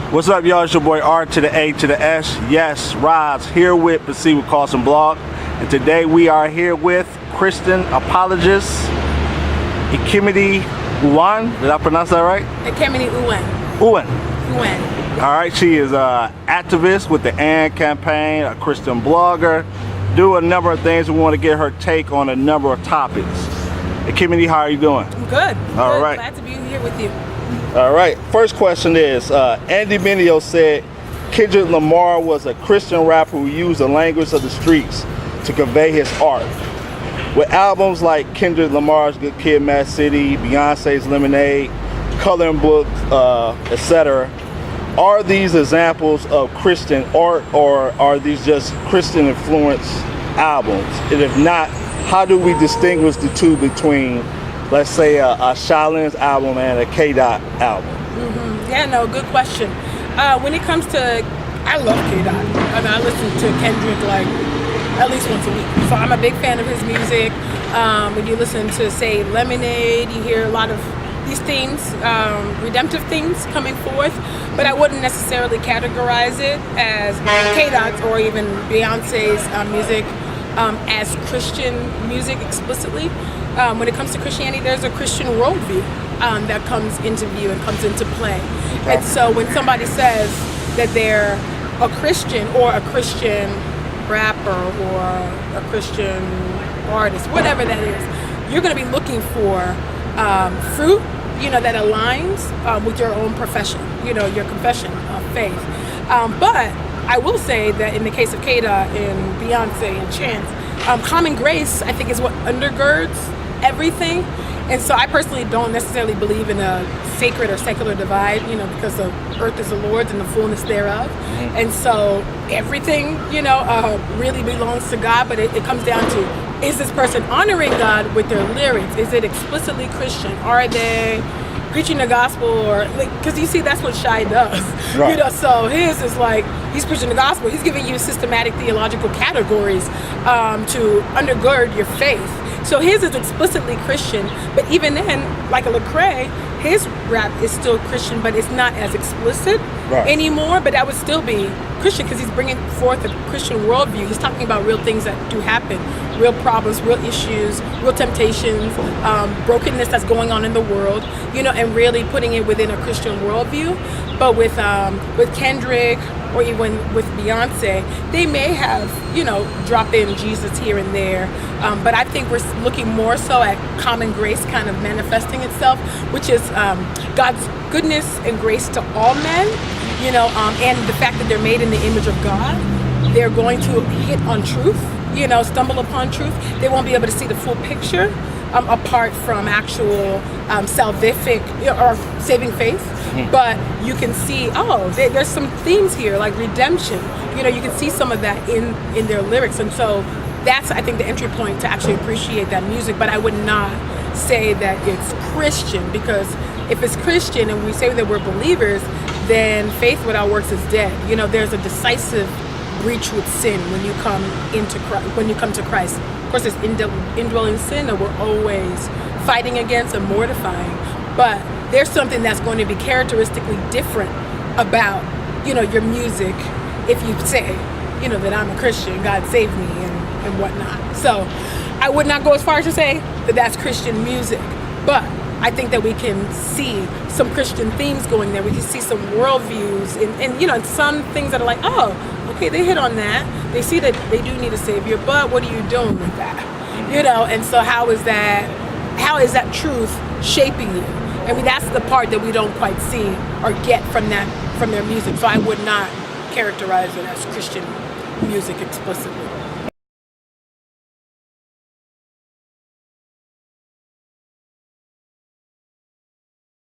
What's up, y'all? It's your boy R to the A to the S. Yes, Roz here with Proceed with Carlson Blog. And today we are here with Christian apologist, Ekemi Uwan. Did I pronounce that right? Ekemi Uwan. Uwan. All right, she is an activist with the AND campaign, a Christian blogger, do a number of things. We want to get her take on a number of topics. Ekemi, how are you doing? I'm good. All right. Glad to be here with you. All right, first question is, Andy Mineo said Kendrick Lamar was a Christian rapper who used the language of the streets to convey his art. With albums like Kendrick Lamar's Good Kid, Mad City, Beyonce's Lemonade, Coloring Book, etc., are these examples of Christian art, or are these just Christian influenced albums? And if not, how do we distinguish the two between, let's say, a Shailin's album and a K-Dot album? Yeah, no, good question. When it comes to, I love K-Dot. I mean, I listen to Kendrick like at least once a week. So I'm a big fan of his music. When you listen to, say, Lemonade, you hear a lot of these themes, redemptive themes coming forth, but I wouldn't necessarily categorize it as K-Dot's or even Beyonce's music as Christian music explicitly. When it comes to Christianity, there's a Christian worldview that comes into view and comes into play. And so when somebody says that they're a Christian or a Christian rapper or a Christian artist, whatever that is, you're going to be looking for fruit, that aligns with your own profession, your confession of faith. But I will say that in the case of K-Dot and Beyonce and Chance, common grace, I think, is what undergirds everything. And so I personally don't necessarily believe in a sacred or secular divide, because the earth is the Lord's and the fullness thereof. And so everything, really belongs to God, but it comes down to, is this person honoring God with their lyrics? Is it explicitly Christian? Are they preaching the gospel? Or because you see, that's what Shai does. Right. So his is like, he's preaching the gospel. He's giving you systematic theological categories to undergird your faith. So his is explicitly Christian, but even then, like a Lecrae, his rap is still Christian, but it's not as explicit anymore. But that would still be Christian because he's bringing forth a Christian worldview. He's talking about real things that do happen, real problems, real issues, real temptations, brokenness that's going on in the world, and really putting it within a Christian worldview. But with Kendrick or even with Beyonce, they may have, drop in Jesus here and there. But I think we're looking more so at common grace kind of manifesting itself, which is God's goodness and grace to all men, and the fact that they're made in the image of God. They're going to hit on truth, stumble upon truth. They won't be able to see the full picture apart from actual salvific or saving faith. But you can see, there's some themes here like redemption. You can see some of that in their lyrics. And so that's, I think, the entry point to actually appreciate that music. But I would not say that it's Christian, because if it's Christian and we say that we're believers, then faith without works is dead. There's a decisive breach with sin when you come to Christ. Of course, there's indwelling sin that we're always fighting against and mortifying. But there's something that's going to be characteristically different about, your music if you say, that I'm a Christian, God saved me and whatnot. So I would not go as far as to say that that's Christian music, but I think that we can see some Christian themes going there. We can see some worldviews and some things that are like, okay, they hit on that. They see that they do need a savior, but what are you doing with that? And so how is that truth shaping you? I mean, that's the part that we don't quite see or get from their music. So I would not characterize it as Christian music explicitly.